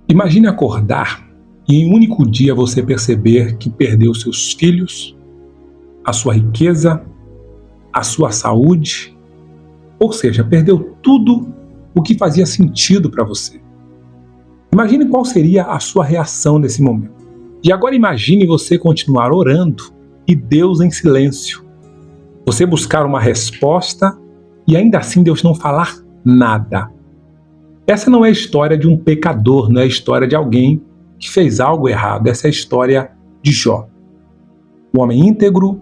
Imagine acordar e em um único dia você perceber que perdeu seus filhos, a sua riqueza, a sua saúde, ou seja, perdeu tudo o que fazia sentido para você. Imagine qual seria a sua reação nesse momento. E agora imagine você continuar orando e Deus em silêncio. Você buscar uma resposta e ainda assim Deus não falar nada. Essa não é a história de um pecador, não é a história de alguém que fez algo errado. Essa é a história de Jó. Um homem íntegro,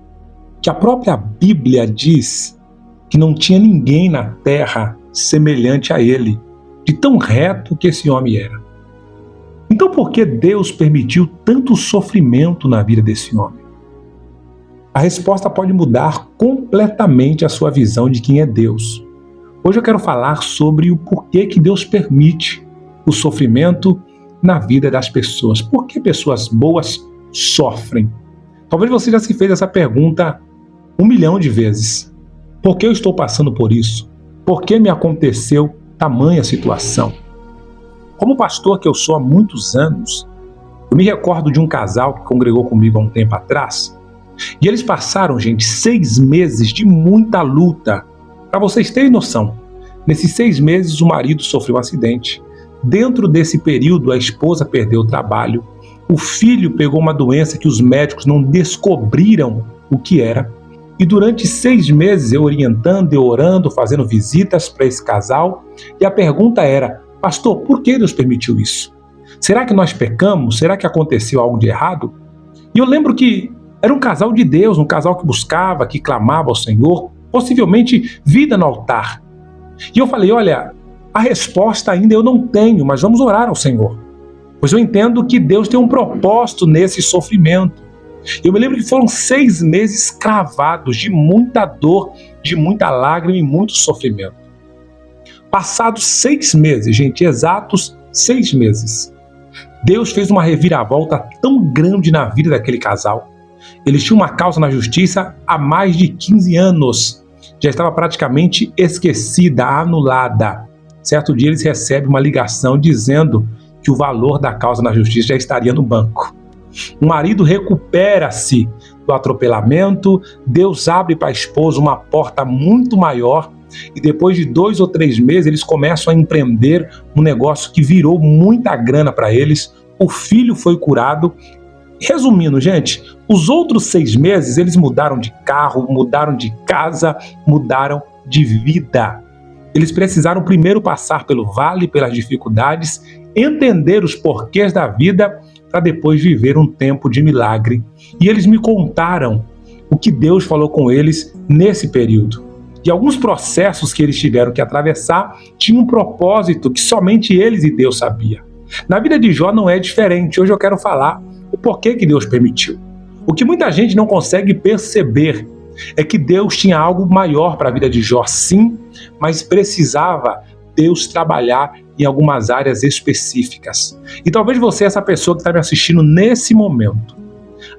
que a própria Bíblia diz que não tinha ninguém na terra semelhante a ele, de tão reto que esse homem era. Então por que Deus permitiu tanto sofrimento na vida desse homem? A resposta pode mudar completamente a sua visão de quem é Deus. Hoje eu quero falar sobre o porquê que Deus permite o sofrimento na vida das pessoas. Por que pessoas boas sofrem? Talvez você já se fez essa pergunta 1 milhão de vezes. Por que eu estou passando por isso? Por que me aconteceu tamanha situação? Como pastor que eu sou há muitos anos, eu me recordo de um casal que congregou comigo há um tempo atrás, e eles passaram, gente, 6 meses de muita luta. Para vocês terem noção, nesses 6 meses o marido sofreu um acidente. Dentro desse período a esposa perdeu o trabalho, o filho pegou uma doença que os médicos não descobriram o que era. E durante 6 meses eu orientando, eu orando, fazendo visitas para esse casal, e a pergunta era: pastor, por que Deus permitiu isso? Será que nós pecamos? Será que aconteceu algo de errado? E eu lembro que era um casal de Deus, um casal que buscava, que clamava ao Senhor, possivelmente vida no altar. E eu falei: olha, a resposta ainda eu não tenho, mas vamos orar ao Senhor. Pois eu entendo que Deus tem um propósito nesse sofrimento. Eu me lembro que foram 6 meses cravados de muita dor, de muita lágrima e muito sofrimento. Passados 6 meses, gente, exatos 6 meses, Deus fez uma reviravolta tão grande na vida daquele casal. Eles tinham uma causa na justiça há mais de 15 anos. Já estava praticamente esquecida, anulada. Certo dia eles recebem uma ligação dizendo que o valor da causa na justiça já estaria no banco. O marido recupera-se do atropelamento, Deus abre para a esposa uma porta muito maior e depois de 2 ou 3 meses eles começam a empreender um negócio que virou muita grana para eles. O filho foi curado. Resumindo, gente, os outros 6 meses eles mudaram de carro, mudaram de casa, mudaram de vida. Eles precisaram primeiro passar pelo vale, pelas dificuldades, entender os porquês da vida, para depois viver um tempo de milagre. E eles me contaram o que Deus falou com eles nesse período. E alguns processos que eles tiveram que atravessar tinham um propósito que somente eles e Deus sabiam. Na vida de Jó não é diferente. Hoje eu quero falar o porquê que Deus permitiu. O que muita gente não consegue perceber é que Deus tinha algo maior para a vida de Jó, sim, mas precisava Deus trabalhar em algumas áreas específicas. E talvez você, essa pessoa que está me assistindo nesse momento,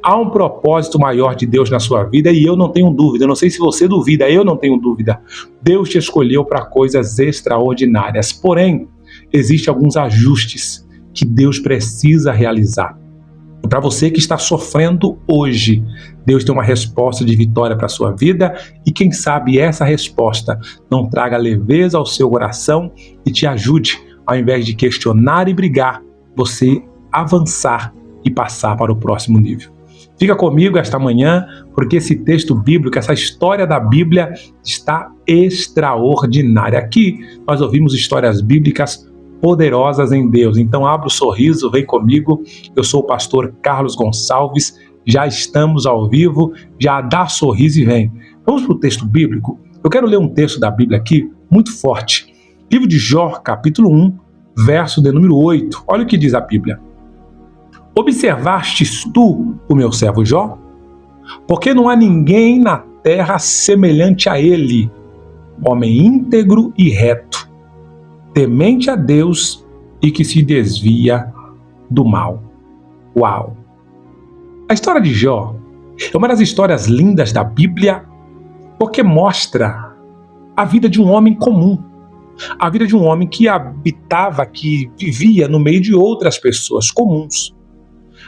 há um propósito maior de Deus na sua vida e eu não tenho dúvida. Eu não sei se você duvida, eu não tenho dúvida. Deus te escolheu para coisas extraordinárias. Porém, existem alguns ajustes que Deus precisa realizar. Para você que está sofrendo hoje, Deus tem uma resposta de vitória para a sua vida e quem sabe essa resposta não traga leveza ao seu coração e te ajude, ao invés de questionar e brigar, você avançar e passar para o próximo nível. Fica comigo esta manhã, porque esse texto bíblico, essa história da Bíblia está extraordinária. Aqui nós ouvimos histórias bíblicas poderosas em Deus. Então abra o sorriso, vem comigo. Eu sou o pastor Carlos Gonçalves, já estamos ao vivo, já dá sorriso e vem. Vamos para o texto bíblico? Eu quero ler um texto da Bíblia aqui, muito forte. Livro de Jó, capítulo 1, verso de número 8. Olha o que diz a Bíblia. Observastes tu o meu servo Jó? Porque não há ninguém na terra semelhante a ele, homem íntegro e reto, temente a Deus e que se desvia do mal. Uau! A história de Jó é uma das histórias lindas da Bíblia porque mostra a vida de um homem comum. A vida de um homem que habitava, que vivia no meio de outras pessoas comuns.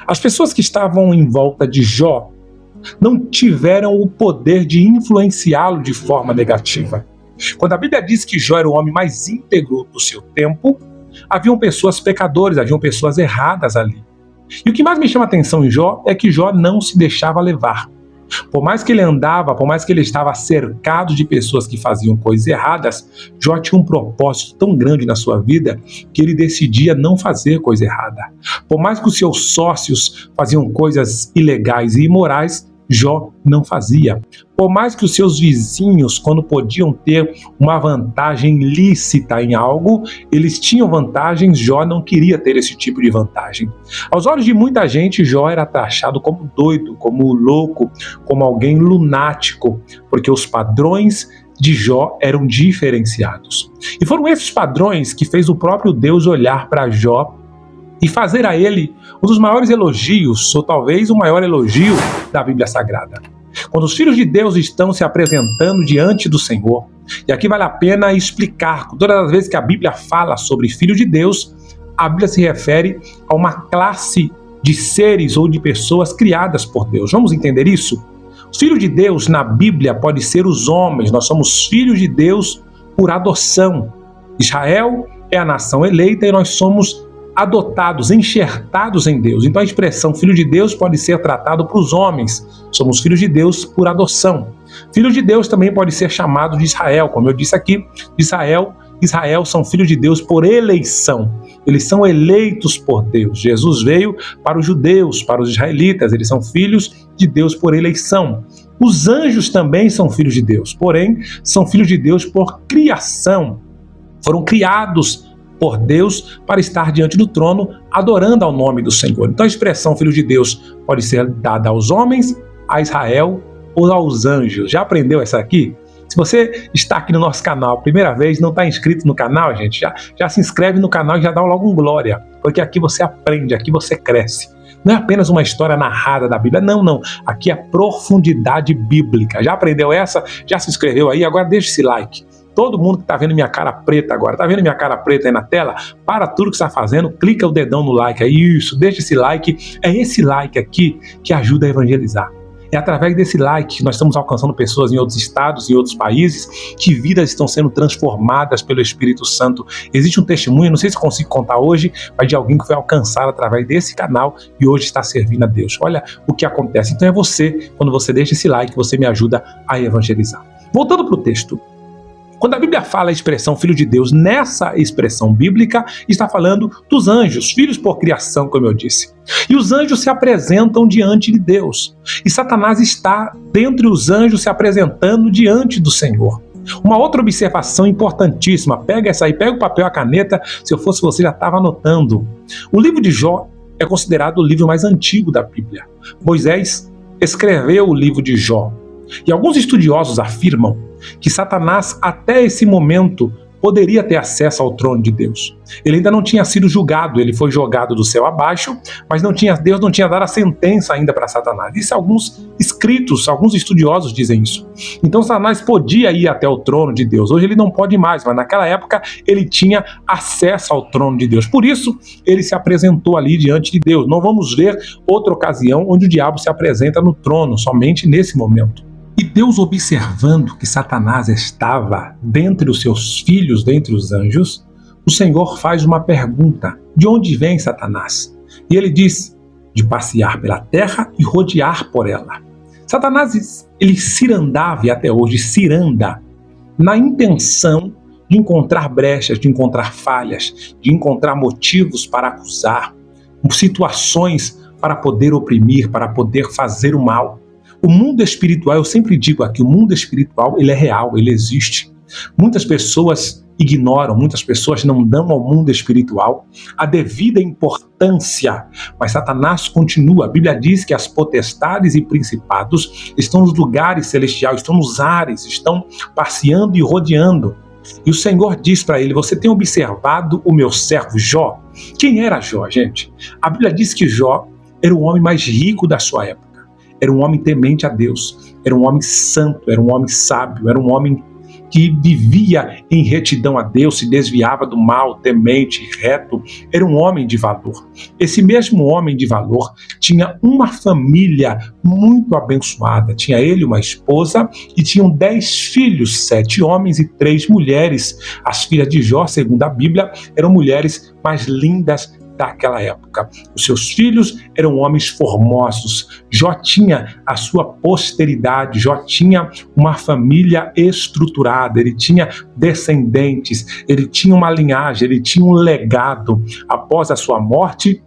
As pessoas que estavam em volta de Jó não tiveram o poder de influenciá-lo de forma negativa. Quando a Bíblia diz que Jó era o homem mais íntegro do seu tempo, haviam pessoas pecadoras, haviam pessoas erradas ali. E o que mais me chama a atenção em Jó é que Jó não se deixava levar. Por mais que ele andava, por mais que ele estava cercado de pessoas que faziam coisas erradas, Jó tinha um propósito tão grande na sua vida que ele decidia não fazer coisa errada. Por mais que os seus sócios faziam coisas ilegais e imorais, Jó não fazia. Por mais que os seus vizinhos, quando podiam ter uma vantagem lícita em algo, eles tinham vantagens, Jó não queria ter esse tipo de vantagem. Aos olhos de muita gente, Jó era taxado como doido, como louco, como alguém lunático, porque os padrões de Jó eram diferenciados. E foram esses padrões que fez o próprio Deus olhar para Jó e fazer a ele um dos maiores elogios, ou talvez o maior elogio da Bíblia Sagrada. Quando os filhos de Deus estão se apresentando diante do Senhor, e aqui vale a pena explicar, todas as vezes que a Bíblia fala sobre filho de Deus, a Bíblia se refere a uma classe de seres ou de pessoas criadas por Deus. Vamos entender isso? Os filhos de Deus na Bíblia podem ser os homens, nós somos filhos de Deus por adoção. Israel é a nação eleita e nós somos adotados, enxertados em Deus. Então a expressão filho de Deus pode ser tratado para os homens. Somos filhos de Deus por adoção. Filho de Deus também pode ser chamado de Israel. Como eu disse aqui, Israel são filhos de Deus por eleição. Eles são eleitos por Deus. Jesus veio para os judeus, para os israelitas. Eles são filhos de Deus por eleição. Os anjos também são filhos de Deus, porém são filhos de Deus por criação. Foram criados por Deus para estar diante do trono, adorando ao nome do Senhor. Então a expressão filho de Deus pode ser dada aos homens, a Israel ou aos anjos. Já aprendeu essa aqui? Se você está aqui no nosso canal a primeira vez, não está inscrito no canal, gente, já se inscreve no canal e já dá logo um glória, porque aqui você aprende, aqui você cresce. Não é apenas uma história narrada da Bíblia, não. Aqui é profundidade bíblica. Já aprendeu essa? Já se inscreveu aí? Agora deixa esse like. Todo mundo que está vendo minha cara preta agora, está vendo minha cara preta aí na tela? Para tudo que está fazendo, clica o dedão no like aí, isso, deixa esse like. É esse like aqui que ajuda a evangelizar. É através desse like que nós estamos alcançando pessoas em outros estados, em outros países, que vidas estão sendo transformadas pelo Espírito Santo. Existe um testemunho, não sei se eu consigo contar hoje, mas de alguém que foi alcançado através desse canal e hoje está servindo a Deus. Olha o que acontece. Então é você, quando você deixa esse like, você me ajuda a evangelizar. Voltando para o texto. Quando a Bíblia fala a expressão filho de Deus, nessa expressão bíblica, está falando dos anjos, filhos por criação, como eu disse. E os anjos se apresentam diante de Deus. E Satanás está dentre os anjos se apresentando diante do Senhor. Uma outra observação importantíssima, pega essa aí, pega o papel e a caneta, se eu fosse você já estava anotando. O livro de Jó é considerado o livro mais antigo da Bíblia. Moisés escreveu o livro de Jó. E alguns estudiosos afirmam que Satanás, até esse momento, poderia ter acesso ao trono de Deus. Ele ainda não tinha sido julgado, ele foi jogado do céu abaixo, mas Deus não tinha dado a sentença ainda para Satanás. Isso alguns escritos, alguns estudiosos dizem isso. Então Satanás podia ir até o trono de Deus. Hoje ele não pode mais, mas naquela época ele tinha acesso ao trono de Deus. Por isso ele se apresentou ali diante de Deus. Não vamos ver outra ocasião onde o diabo se apresenta no trono, somente nesse momento. E Deus, observando que Satanás estava dentre os seus filhos, dentre os anjos, o Senhor faz uma pergunta: de onde vem Satanás? E ele diz: de passear pela terra e rodear por ela. Satanás, ele cirandava, e até hoje ciranda, na intenção de encontrar brechas, de encontrar falhas, de encontrar motivos para acusar, situações para poder oprimir, para poder fazer o mal. O mundo espiritual, eu sempre digo aqui, o mundo espiritual, ele é real, ele existe. Muitas pessoas ignoram, muitas pessoas não dão ao mundo espiritual a devida importância, mas Satanás continua. A Bíblia diz que as potestades e principados estão nos lugares celestiais, estão nos ares, estão passeando e rodeando. E o Senhor diz para ele: você tem observado o meu servo Jó? Quem era Jó, gente? A Bíblia diz que Jó era o homem mais rico da sua época. Era um homem temente a Deus, era um homem santo, era um homem sábio, era um homem que vivia em retidão a Deus, se desviava do mal, temente, reto, era um homem de valor. Esse mesmo homem de valor tinha uma família muito abençoada. Tinha ele uma esposa e tinham 10 filhos, 7 homens e 3 mulheres. As filhas de Jó, segundo a Bíblia, eram mulheres mais lindas daquela época. Os seus filhos eram homens formosos. Jó tinha a sua posteridade, Jó tinha uma família estruturada, ele tinha descendentes, ele tinha uma linhagem, ele tinha um legado. Após a sua morte,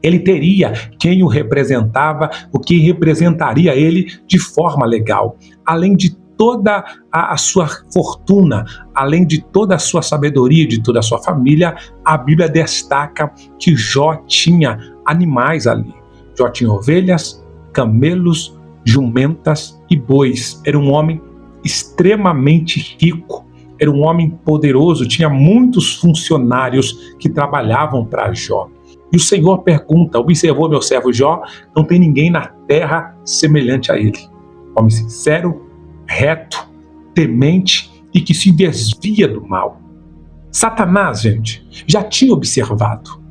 ele teria quem o representava, o que representaria ele de forma legal. Além de toda a sua fortuna, além de toda a sua sabedoria, de toda a sua família, a Bíblia destaca que Jó tinha animais ali. Jó tinha ovelhas, camelos, jumentas e bois. Era um homem extremamente rico, era um homem poderoso, tinha muitos funcionários que trabalhavam para Jó. E o Senhor pergunta: observou meu servo Jó? Não tem ninguém na terra semelhante a ele. Homem sincero, reto, temente e que se desvia do mal. Satanás, gente, já tinha observado.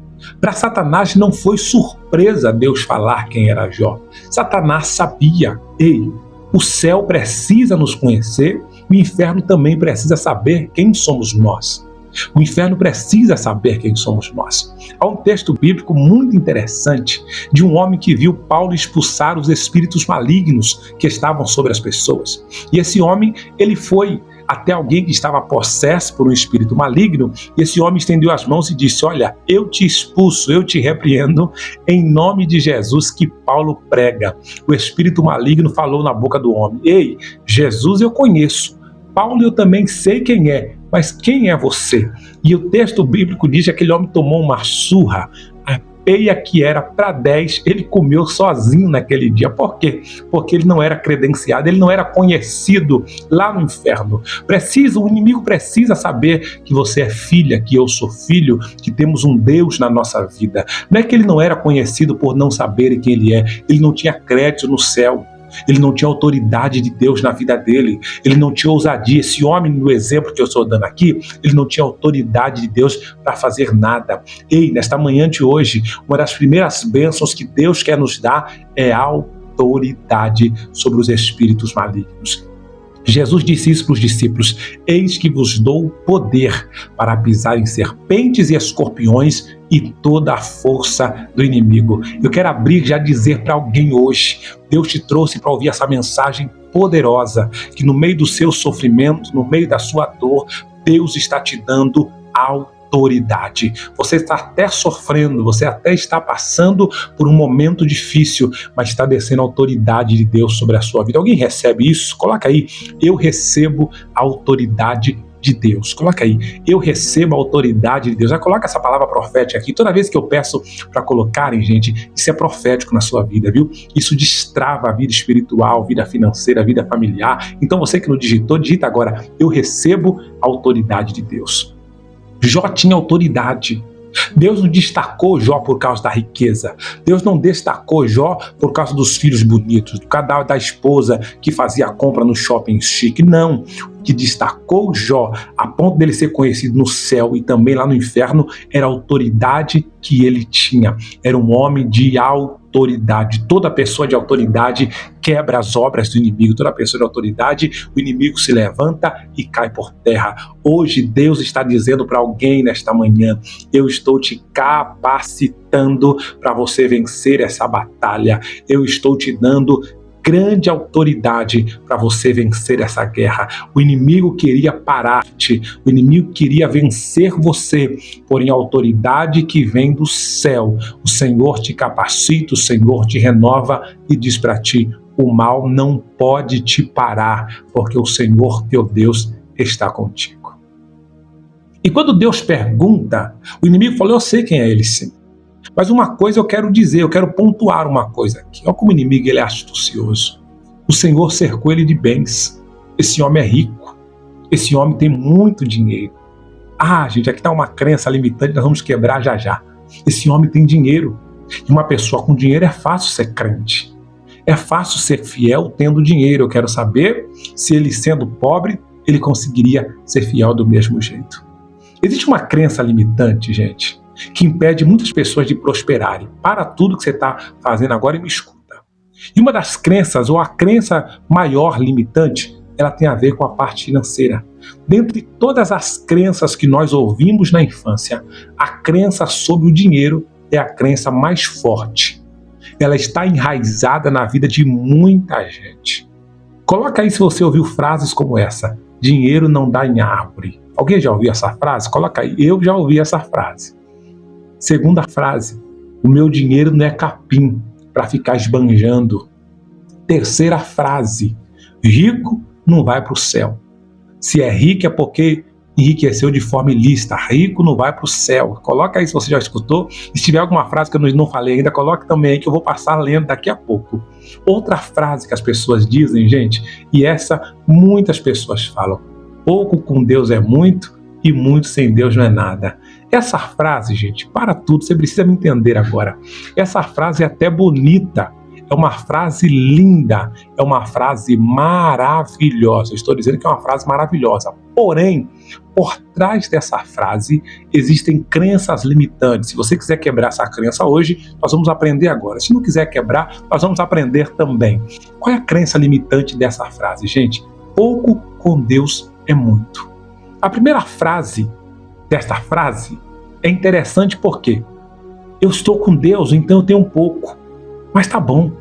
Para Satanás não foi surpresa Deus falar quem era Jó. Satanás sabia. Ei, o céu precisa nos conhecer, o inferno também precisa saber quem somos nós. O inferno precisa saber quem somos nós. Há um texto bíblico muito interessante de um homem que viu Paulo expulsar os espíritos malignos que estavam sobre as pessoas. E esse homem, ele foi até alguém que estava possesso por um espírito maligno, e esse homem estendeu as mãos e disse: olha, eu te expulso, eu te repreendo em nome de Jesus que Paulo prega. O espírito maligno falou na boca do homem: ei, Jesus eu conheço, Paulo eu também sei quem é, mas quem é você? E o texto bíblico diz que aquele homem tomou uma surra, a peia que era para 10, ele comeu sozinho naquele dia. Por quê? Porque ele não era credenciado, ele não era conhecido lá no inferno. O inimigo precisa saber que você é filha, que eu sou filho, que temos um Deus na nossa vida. Não é que ele não era conhecido por não saber quem ele é, ele não tinha crédito no céu. Ele não tinha autoridade de Deus na vida dele, ele não tinha ousadia. Esse homem, no exemplo que eu estou dando aqui, ele não tinha autoridade de Deus para fazer nada. Ei, nesta manhã de hoje, uma das primeiras bênçãos que Deus quer nos dar é a autoridade sobre os espíritos malignos. Jesus disse isso para os discípulos: eis que vos dou poder para pisar em serpentes e escorpiões e toda a força do inimigo. Eu quero abrir e já dizer para alguém hoje: Deus te trouxe para ouvir essa mensagem poderosa, que no meio do seu sofrimento, no meio da sua dor, Deus está te dando autoridade. Você está até sofrendo, você até está passando por um momento difícil, mas está descendo a autoridade de Deus sobre a sua vida. Alguém recebe isso? Coloca aí: eu recebo a autoridade de Deus. Coloca aí: eu recebo a autoridade de Deus. Já coloca essa palavra profética aqui. Toda vez que eu peço para colocarem, gente, isso é profético na sua vida, viu? Isso destrava a vida espiritual, vida financeira, vida familiar. Então você que não digitou, digita agora: eu recebo a autoridade de Deus. Jó tinha autoridade. Deus não destacou Jó por causa da riqueza. Deus não destacou Jó por causa dos filhos bonitos, por causa da esposa que fazia a compra no shopping chique. Não. O que destacou Jó, a ponto dele ser conhecido no céu e também lá no inferno, era a autoridade que ele tinha. Era um homem de autoridade. Toda pessoa de autoridade quebra as obras do inimigo. Toda pessoa de autoridade, o inimigo se levanta e cai por terra. Hoje Deus está dizendo para alguém nesta manhã: eu estou te capacitando para você vencer essa batalha. Eu estou te dando grande autoridade para você vencer essa guerra. O inimigo queria parar-te, o inimigo queria vencer você, porém a autoridade que vem do céu, o Senhor te capacita, o Senhor te renova e diz para ti: o mal não pode te parar, porque o Senhor teu Deus está contigo. E quando Deus pergunta, o inimigo falou: eu sei quem é ele, sim. Mas uma coisa eu quero dizer, eu quero pontuar uma coisa aqui. Olha como o inimigo ele é astucioso. O Senhor cercou ele de bens. Esse homem é rico. Esse homem tem muito dinheiro. Gente, aqui está uma crença limitante, nós vamos quebrar já já. Esse homem tem dinheiro. E uma pessoa com dinheiro é fácil ser crente. É fácil ser fiel tendo dinheiro. Eu quero saber se ele, sendo pobre, ele conseguiria ser fiel do mesmo jeito. Existe uma crença limitante, gente, que impede muitas pessoas de prosperarem. Para tudo que você está fazendo agora e me escuta. E uma das crenças, ou a crença maior limitante, ela tem a ver com a parte financeira. Dentre todas as crenças que nós ouvimos na infância, a crença sobre o dinheiro é a crença mais forte. Ela está enraizada na vida de muita gente. Coloca aí se você ouviu frases como essa: dinheiro não dá em árvore. Alguém já ouviu essa frase? Coloca aí, eu já ouvi essa frase. Segunda frase: o meu dinheiro não é capim para ficar esbanjando. Terceira frase: rico não vai para o céu. Se é rico é porque enriqueceu de forma ilícita. Rico não vai para o céu. Coloca aí se você já escutou. E se tiver alguma frase que eu não falei ainda, coloque também aí que eu vou passar lendo daqui a pouco. Outra frase que as pessoas dizem, gente, e essa muitas pessoas falam: pouco com Deus é muito e muito sem Deus não é nada. Essa frase, gente, para tudo, você precisa me entender agora. Essa frase é até bonita. É uma frase linda, é uma frase maravilhosa. Eu estou dizendo que é uma frase maravilhosa. Porém, por trás dessa frase existem crenças limitantes. Se você quiser quebrar essa crença hoje, nós vamos aprender agora. Se não quiser quebrar, nós vamos aprender também. Qual é a crença limitante dessa frase, gente? Pouco com Deus é muito. A primeira frase desta frase é interessante porque eu estou com Deus, então eu tenho um pouco. Mas tá bom,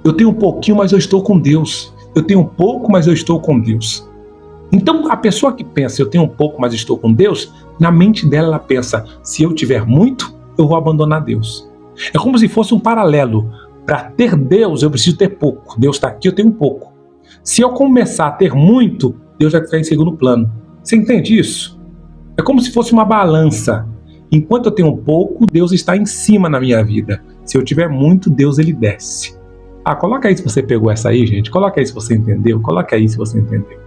eu tenho um pouquinho, mas eu estou com Deus. Eu tenho um pouco, mas eu estou com Deus. Então, a pessoa que pensa, eu tenho um pouco, mas estou com Deus, na mente dela ela pensa, se eu tiver muito, eu vou abandonar Deus. É como se fosse um paralelo. Para ter Deus, eu preciso ter pouco. Deus está aqui, eu tenho um pouco. Se eu começar a ter muito, Deus vai ficar em segundo plano. Você entende isso? É como se fosse uma balança. Enquanto eu tenho um pouco, Deus está em cima na minha vida. Se eu tiver muito, Deus ele desce. Coloca aí se você pegou essa aí, gente. Coloca aí se você entendeu. Coloca aí se você entendeu.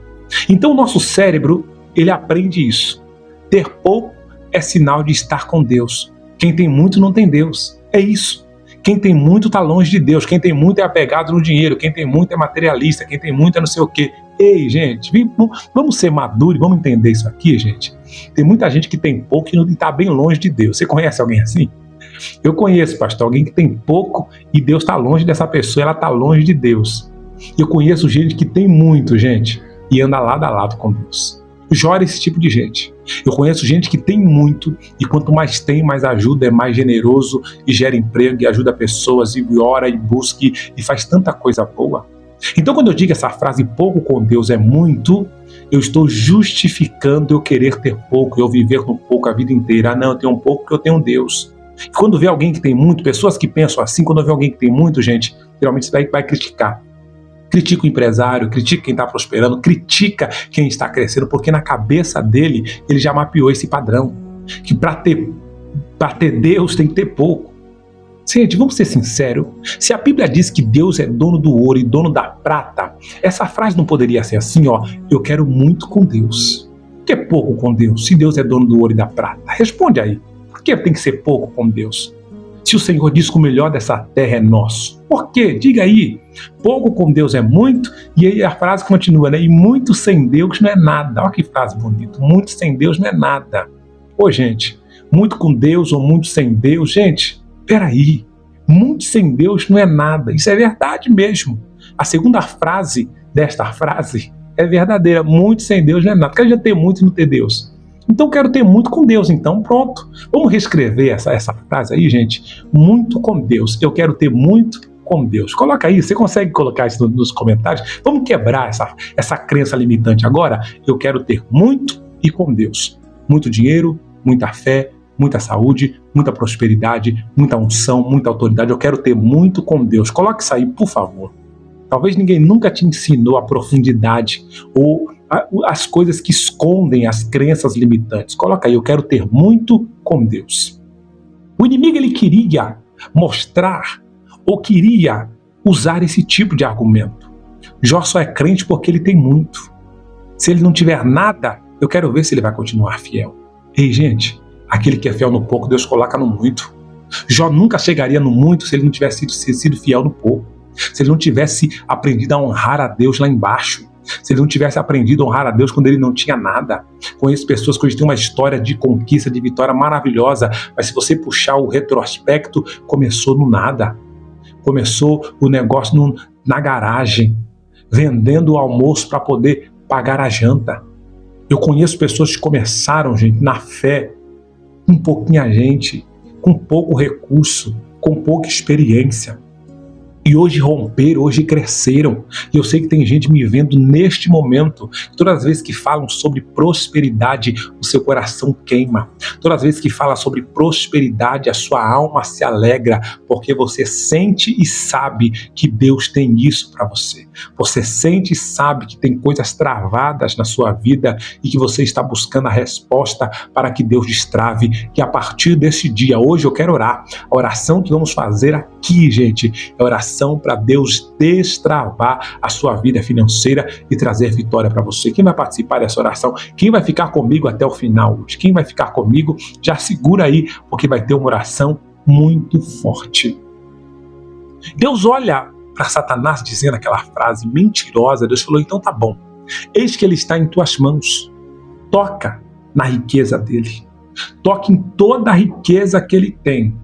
Então o nosso cérebro, ele aprende isso. Ter pouco é sinal de estar com Deus. Quem tem muito não tem Deus. É isso. Quem tem muito está longe de Deus. Quem tem muito é apegado no dinheiro. Quem tem muito é materialista. Quem tem muito é não sei o quê. Ei, gente, vamos ser maduros, vamos entender isso aqui, gente. Tem muita gente que tem pouco e está bem longe de Deus. Você conhece alguém assim? Eu conheço, pastor, alguém que tem pouco e Deus está longe dessa pessoa, ela está longe de Deus. Eu conheço gente que tem muito, gente, e anda lado a lado com Deus. Jó era esse tipo de gente. Eu conheço gente que tem muito e quanto mais tem, mais ajuda, é mais generoso e gera emprego e ajuda pessoas e ora e busca e faz tanta coisa boa. Então quando eu digo essa frase, pouco com Deus é muito, eu estou justificando eu querer ter pouco, eu viver no pouco a vida inteira. Não, eu tenho um pouco porque eu tenho Deus. E quando vê alguém que tem muito, pessoas que pensam assim, quando vê alguém que tem muito, gente, geralmente você vai criticar. Critica o empresário, critica quem está prosperando, critica quem está crescendo, porque na cabeça dele, ele já mapeou esse padrão. Que para ter Deus tem que ter pouco. Gente, vamos ser sinceros. Se a Bíblia diz que Deus é dono do ouro e dono da prata, essa frase não poderia ser assim, ó, eu quero muito com Deus. Por que pouco com Deus, se Deus é dono do ouro e da prata? Responde aí. Por que tem que ser pouco com Deus? Se o Senhor diz que o melhor dessa terra é nosso. Por quê? Diga aí. Pouco com Deus é muito. E aí a frase continua, né? E muito sem Deus não é nada. Olha que frase bonita. Muito sem Deus não é nada. Ô, gente, muito com Deus ou muito sem Deus, gente, peraí. Muito sem Deus não é nada. Isso é verdade mesmo. A segunda frase desta frase é verdadeira. Muito sem Deus não é nada. Porque a gente tem muito e não ter Deus. Então eu quero ter muito com Deus, então pronto. Vamos reescrever essa frase aí, gente. Muito com Deus. Eu quero ter muito com Deus. Coloca aí, você consegue colocar isso nos comentários? Vamos quebrar essa crença limitante agora? Eu quero ter muito e com Deus. Muito dinheiro, muita fé, muita saúde, muita prosperidade, muita unção, muita autoridade. Eu quero ter muito com Deus. Coloque isso aí, por favor. Talvez ninguém nunca te ensinou a profundidade ou as coisas que escondem as crenças limitantes. Coloca aí, eu quero ter muito com Deus. O inimigo, ele queria mostrar ou queria usar esse tipo de argumento. Jó só é crente porque ele tem muito. Se ele não tiver nada, eu quero ver se ele vai continuar fiel. Ei, gente, aquele que é fiel no pouco, Deus coloca no muito. Jó nunca chegaria no muito se ele não tivesse sido fiel no pouco. Se ele não tivesse aprendido a honrar a Deus lá embaixo. se ele não tivesse aprendido a honrar a Deus quando ele não tinha nada. Conheço pessoas que hoje têm uma história de conquista, de vitória maravilhosa, mas se você puxar o retrospecto, começou no nada. Começou o negócio na garagem, vendendo o almoço para poder pagar a janta. Eu conheço pessoas que começaram, gente, na fé, com pouquinha gente, com pouco recurso, com pouca experiência. E hoje romperam, hoje cresceram. E eu sei que tem gente me vendo neste momento. Todas as vezes que falam sobre prosperidade, o seu coração queima. Todas as vezes que fala sobre prosperidade, a sua alma se alegra, porque você sente e sabe que Deus tem isso para você. Você sente e sabe que tem coisas travadas na sua vida e que você está buscando a resposta para que Deus destrave. Que a partir desse dia, hoje eu quero orar. A oração que vamos fazer aqui, gente, é oração para Deus destravar a sua vida financeira e trazer vitória para você. Quem vai participar dessa oração? Quem vai ficar comigo até o final hoje? Quem vai ficar comigo? Já segura aí, porque vai ter uma oração muito forte. Deus olha para Satanás dizendo aquela frase mentirosa. Deus falou, então tá bom. Eis que ele está em tuas mãos. Toca na riqueza dele. Toque em toda a riqueza que ele tem.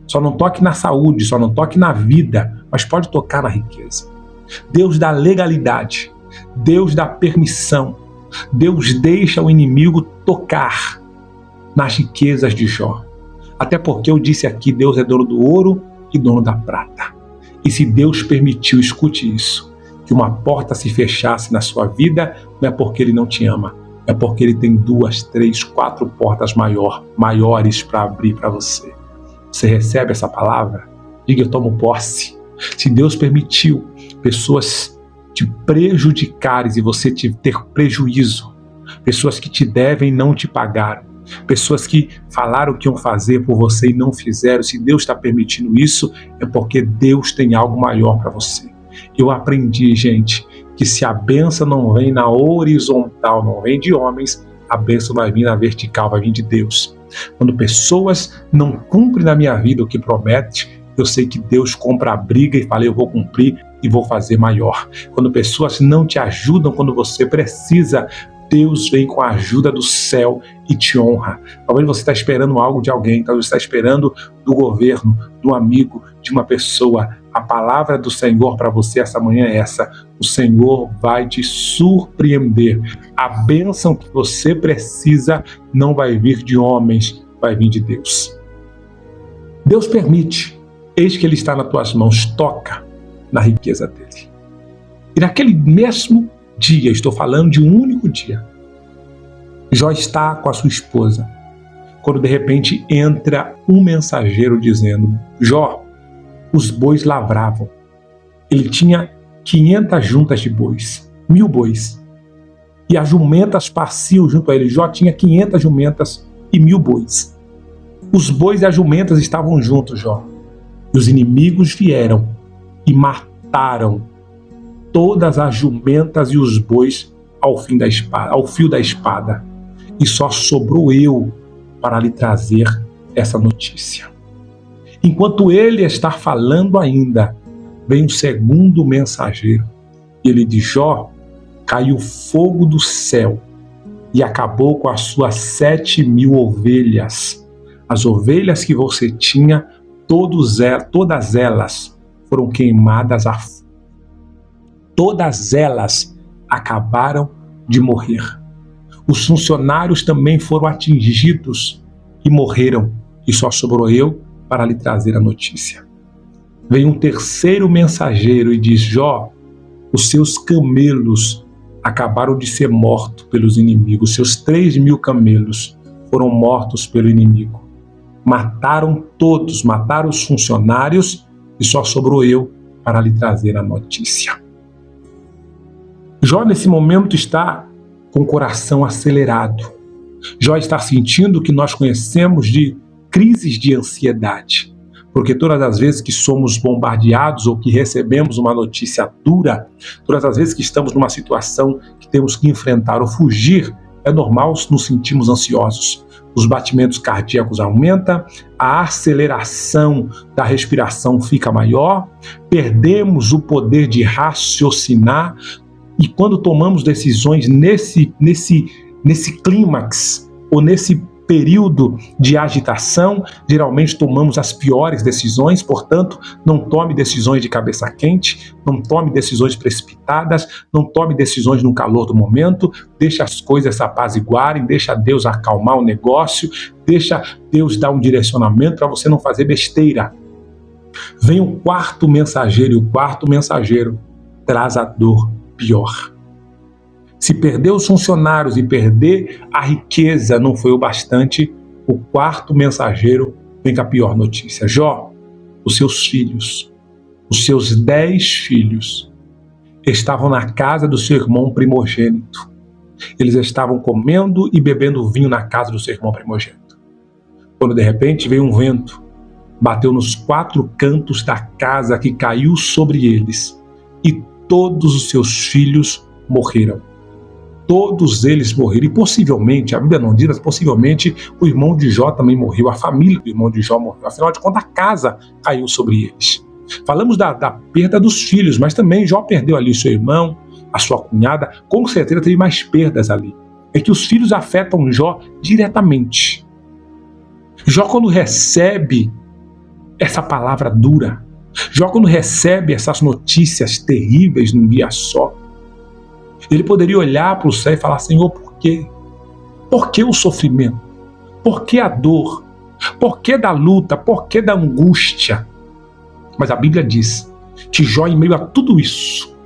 Só não toque na saúde, só não toque na vida, mas pode tocar na riqueza. Deus dá legalidade, Deus dá permissão, Deus deixa o inimigo tocar nas riquezas de Jó. Até porque eu disse aqui, Deus é dono do ouro e dono da prata. E se Deus permitiu, escute isso, que uma porta se fechasse na sua vida, não é porque Ele não te ama, é porque Ele tem 2, 3, 4 portas maiores para abrir para você. Você recebe essa palavra? Diga, eu tomo posse. Se Deus permitiu pessoas te prejudicarem e você ter prejuízo, pessoas que te devem e não te pagaram, pessoas que falaram que iam fazer por você e não fizeram, se Deus está permitindo isso, é porque Deus tem algo maior para você. Eu aprendi, gente, que se a bênção não vem na horizontal, não vem de homens, a bênção vai vir na vertical, vai vir de Deus. Quando pessoas não cumprem na minha vida o que promete, eu sei que Deus compra a briga e fala, eu vou cumprir e vou fazer maior. Quando pessoas não te ajudam quando você precisa, Deus vem com a ajuda do céu e te honra. Talvez você está esperando algo de alguém, talvez você está esperando do governo, do amigo, de uma pessoa. A palavra do Senhor para você essa manhã é essa. O Senhor vai te surpreender. A bênção que você precisa não vai vir de homens, vai vir de Deus. Deus permite. Eis que Ele está nas tuas mãos. Toca na riqueza dele. E naquele mesmo dia, estou falando de um único dia, Jó está com a sua esposa, quando de repente entra um mensageiro dizendo, Jó, os bois lavravam. Ele tinha 500 juntas de bois, 1000 bois. E as jumentas passiam junto a ele. Jó tinha 500 jumentas e 1000 bois. Os bois e as jumentas estavam juntos, Jó. E os inimigos vieram e mataram todas as jumentas e os bois ao fio da espada. E só sobrou eu para lhe trazer essa notícia. Enquanto ele está falando ainda, vem um segundo mensageiro. E ele diz, Jó, caiu fogo do céu e acabou com as suas 7.000 ovelhas. As ovelhas que você tinha, todas elas foram queimadas a fogo. Todas elas acabaram de morrer. Os funcionários também foram atingidos e morreram. E só sobrou eu para lhe trazer a notícia. Vem um terceiro mensageiro e diz, Jó, os seus camelos acabaram de ser mortos pelos inimigos. Seus 3.000 camelos foram mortos pelo inimigo. Mataram todos, mataram os funcionários e só sobrou eu para lhe trazer a notícia. Jó, nesse momento, está com o coração acelerado. Jó está sentindo o que nós conhecemos de crises de ansiedade. Porque todas as vezes que somos bombardeados ou que recebemos uma notícia dura, todas as vezes que estamos numa situação que temos que enfrentar ou fugir, é normal nos sentirmos ansiosos. Os batimentos cardíacos aumentam, a aceleração da respiração fica maior, perdemos o poder de raciocinar, E quando tomamos decisões nesse clímax, ou nesse período de agitação, geralmente tomamos as piores decisões. Portanto, não tome decisões de cabeça quente, não tome decisões precipitadas, não tome decisões no calor do momento, deixa as coisas se apaziguarem, deixa Deus acalmar o negócio, deixa Deus dar um direcionamento para você não fazer besteira. Vem o quarto mensageiro, e o quarto mensageiro traz a dor pior. Se perder os funcionários e perder a riqueza não foi o bastante, o quarto mensageiro vem com a pior notícia. Jó, os seus filhos, os seus 10 filhos, estavam na casa do seu irmão primogênito. Eles estavam comendo e bebendo vinho na casa do seu irmão primogênito. Quando de repente veio um vento, bateu nos 4 cantos da casa, que caiu sobre eles, e todos os seus filhos morreram. Todos eles morreram, e possivelmente, a Bíblia não diz, mas possivelmente o irmão de Jó também morreu, a família do irmão de Jó morreu. Afinal de contas, a casa caiu sobre eles. Falamos da perda dos filhos, mas também Jó perdeu ali seu irmão, a sua cunhada, com certeza teve mais perdas ali. É que os filhos afetam Jó diretamente. Jó, quando recebe essa palavra dura, Jó, quando recebe essas notícias terríveis num dia só, ele poderia olhar para o céu e falar: Senhor, por quê? Por que o sofrimento? Por que a dor? Por que da luta? Por que da angústia? Mas a Bíblia diz que Jó, em meio a tudo isso,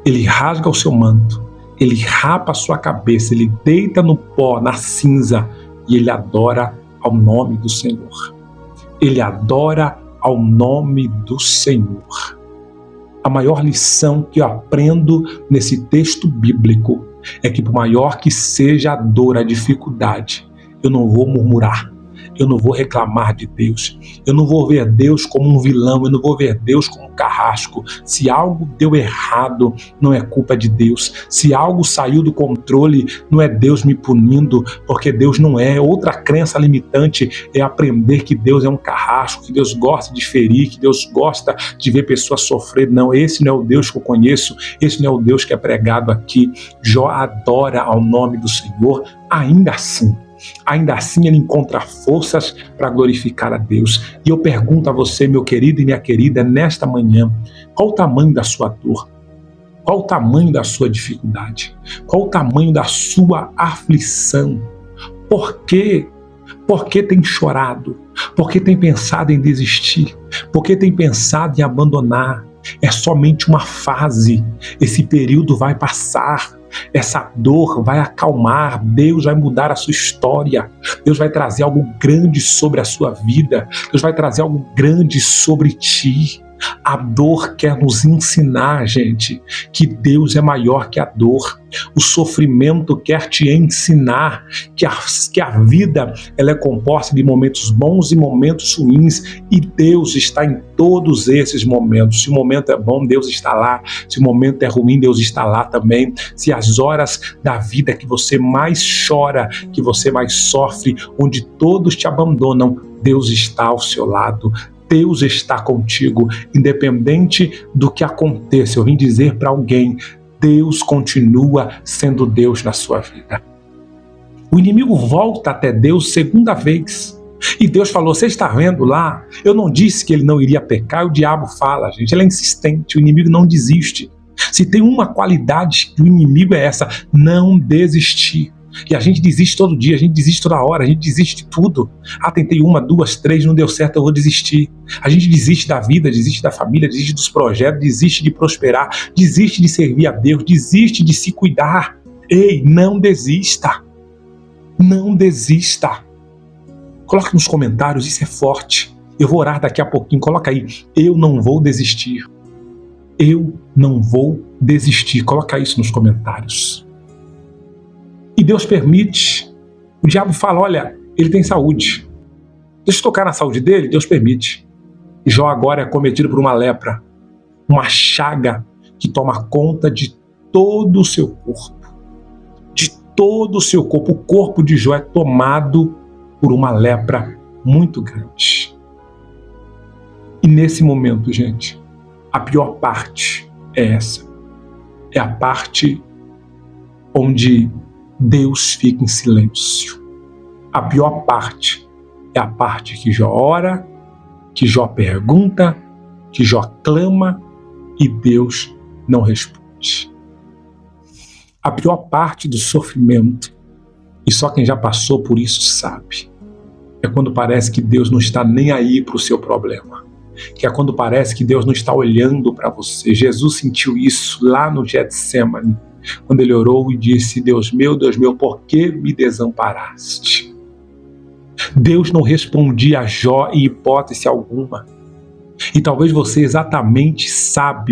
ele rasga o seu manto, ele rapa a sua cabeça, ele deita no pó, na cinza, e ele adora ao nome do Senhor. Ele adora ao nome do Senhor. A maior lição que eu aprendo nesse texto bíblico é que, por maior que seja a dor, a dificuldade, eu não vou murmurar, eu não vou reclamar de Deus, eu não vou ver Deus como um vilão, eu não vou ver Deus como um carrasco. Se algo deu errado, não é culpa de Deus. Se algo saiu do controle, não é Deus me punindo, porque Deus não é. Outra crença limitante é aprender que Deus é um carrasco, que Deus gosta de ferir, que Deus gosta de ver pessoas sofrer. Não, esse não é o Deus que eu conheço, esse não é o Deus que é pregado aqui. Jó adora ao nome do Senhor, ainda assim ele encontra forças para glorificar a Deus. E eu pergunto a você, meu querido e minha querida, nesta manhã, qual o tamanho da sua dor? Qual o tamanho da sua dificuldade? Qual o tamanho da sua aflição? Por quê? Por que tem chorado? Por que tem pensado em desistir? Por que tem pensado em abandonar? É somente uma fase. Esse período vai passar. Essa dor vai acalmar. Deus vai mudar a sua história. Deus vai trazer algo grande sobre a sua vida. Deus vai trazer algo grande sobre ti. A dor quer nos ensinar, gente, que Deus é maior que a dor. O sofrimento quer te ensinar que a vida ela é composta de momentos bons e momentos ruins, e Deus está em todos esses momentos. Se o momento é bom, Deus está lá. Se o momento é ruim, Deus está lá também. Se as horas da vida que você mais chora, que você mais sofre, onde todos te abandonam, Deus está ao seu lado. Deus está contigo, independente do que aconteça. Eu vim dizer para alguém: Deus continua sendo Deus na sua vida. O inimigo volta até Deus segunda vez. E Deus falou: você está vendo lá? Eu não disse que ele não iria pecar. O diabo fala, gente, ele é insistente, o inimigo não desiste. Se tem uma qualidade do inimigo é essa: não desistir. E a gente desiste todo dia, a gente desiste toda hora, a gente desiste de tudo. Tentei 1, 2, 3, não deu certo, eu vou desistir. A gente desiste da vida, desiste da família, desiste dos projetos, desiste de prosperar, desiste de servir a Deus, desiste de se cuidar. Ei, não desista. Não desista. Coloque nos comentários, isso é forte. Eu vou orar daqui a pouquinho, coloca aí: eu não vou desistir. Eu não vou desistir. Coloca isso nos comentários. E Deus permite. O diabo fala: olha, ele tem saúde. Deixa eu tocar na saúde dele. Deus permite. E Jó agora é cometido por uma lepra, uma chaga que toma conta de todo o seu corpo. De todo o seu corpo. O corpo de Jó é tomado por uma lepra muito grande. E nesse momento, gente, a pior parte é essa. é a parte onde Deus fica em silêncio. A pior parte é a parte que Jó ora, que Jó pergunta, que Jó clama e Deus não responde. A pior parte do sofrimento, e só quem já passou por isso sabe, é quando parece que Deus não está nem aí para o seu problema. Que é quando parece que Deus não está olhando para você. Jesus sentiu isso lá no Getsemane, quando ele orou e disse: Deus meu, por que me desamparaste? Deus não respondia a Jó em hipótese alguma. E talvez você exatamente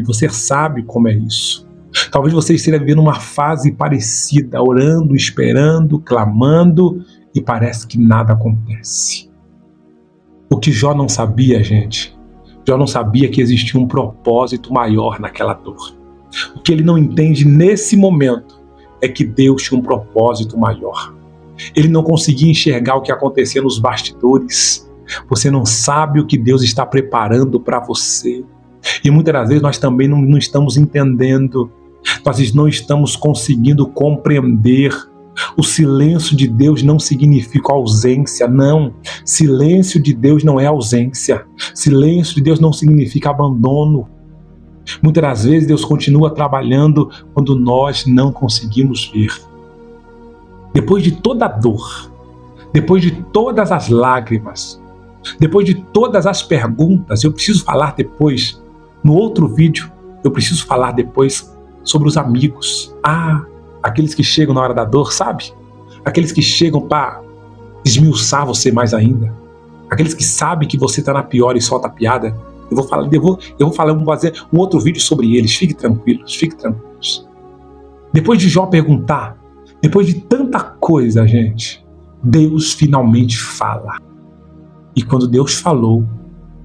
você sabe como é isso. Talvez você esteja vivendo uma fase parecida, orando, esperando, clamando, e parece que nada acontece. O que Jó não sabia, gente, Jó não sabia que existia um propósito maior naquela dor. O que ele não entende nesse momento é que Deus tinha um propósito maior. Ele não conseguia enxergar o que acontecia nos bastidores. Você não sabe o que Deus está preparando para você. E muitas das vezes nós também não estamos entendendo. Nós não estamos conseguindo compreender. O silêncio de Deus não significa ausência, não. Silêncio de Deus não é ausência. Silêncio de Deus não significa abandono. Muitas das vezes Deus continua trabalhando quando nós não conseguimos ver. Depois de toda a dor, depois de todas as lágrimas, depois de todas as perguntas, eu preciso falar depois, no outro vídeo, eu preciso falar depois sobre os amigos. Aqueles que chegam na hora da dor, sabe? Aqueles que chegam para esmiuçar você mais ainda. Aqueles que sabem que você está na pior e solta a piada. Vamos fazer um outro vídeo sobre eles. Fiquem tranquilos. Depois de Jó perguntar, depois de tanta coisa, gente, Deus finalmente fala. E quando Deus falou,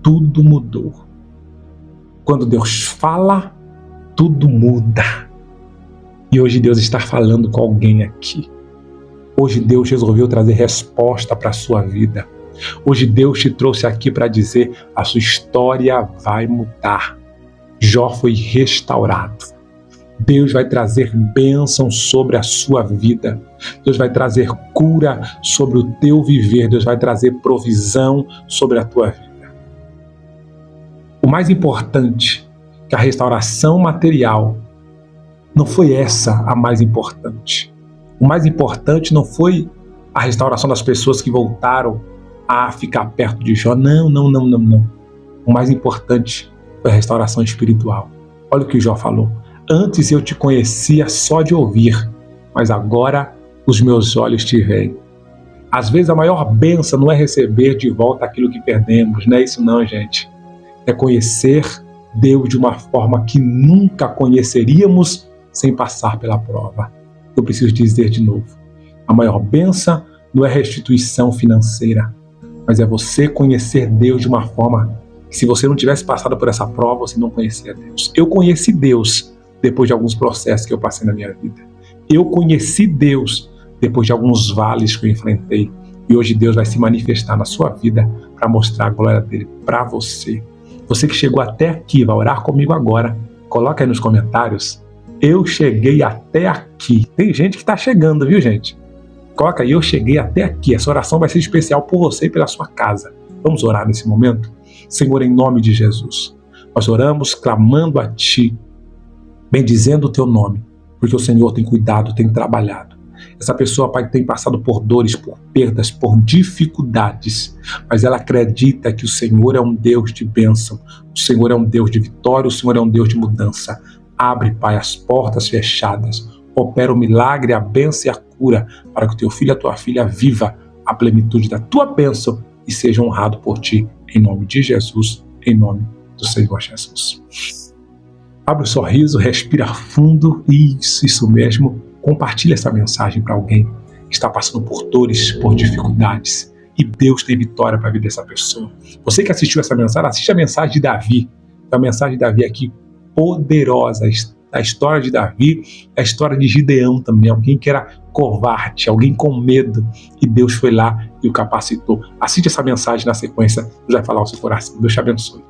tudo mudou. Quando Deus fala, tudo muda. E hoje Deus está falando com alguém aqui. Hoje Deus resolveu trazer resposta para a sua vida. Hoje Deus te trouxe aqui para dizer: a sua história vai mudar. Jó foi restaurado. Deus vai trazer bênção sobre a sua vida. Deus vai trazer cura sobre o teu viver. Deus vai trazer provisão sobre a tua vida. O mais importante, que a restauração material, não foi essa a mais importante. O mais importante não foi a restauração das pessoas que voltaram a ficar perto de Jó. Não. O mais importante foi a restauração espiritual. Olha o que Jó falou. Antes eu te conhecia só de ouvir, mas agora os meus olhos te veem. Às vezes a maior bênção não é receber de volta aquilo que perdemos. Não é isso não, gente. É conhecer Deus de uma forma que nunca conheceríamos sem passar pela prova. Eu preciso dizer de novo. A maior bênção não é restituição financeira, mas é você conhecer Deus de uma forma que, se você não tivesse passado por essa prova, você não conhecia Deus. Eu conheci Deus depois de alguns processos que eu passei na minha vida. Eu conheci Deus depois de alguns vales que eu enfrentei. E hoje Deus vai se manifestar na sua vida para mostrar a glória dele para você. Você que chegou até aqui, vai orar comigo agora. Coloca aí nos comentários: eu cheguei até aqui. Tem gente que está chegando, viu, gente? Coloca aí: eu cheguei até aqui. Essa oração vai ser especial por você e pela sua casa. Vamos orar nesse momento? Senhor, em nome de Jesus, nós oramos clamando a Ti, bendizendo o Teu nome, porque o Senhor tem cuidado, tem trabalhado. Essa pessoa, Pai, tem passado por dores, por perdas, por dificuldades, mas ela acredita que o Senhor é um Deus de bênção, o Senhor é um Deus de vitória, o Senhor é um Deus de mudança. Abre, Pai, as portas fechadas, opera o milagre, a bênção e a cura, para que o Teu filho e a Tua filha viva a plenitude da Tua bênção e seja honrado por Ti, em nome de Jesus, em nome do Senhor Jesus. Abre o sorriso, respira fundo, isso mesmo. Compartilha essa mensagem para alguém que está passando por dores, por dificuldades, e Deus tem vitória para a vida dessa pessoa. Você que assistiu essa mensagem, assiste a mensagem de Davi. A mensagem de Davi aqui poderosa. A história de Davi é a história de Gideão também, alguém que era covarde, alguém com medo, e Deus foi lá e o capacitou. Assiste essa mensagem na sequência, Deus vai falar ao seu coração. Deus te abençoe.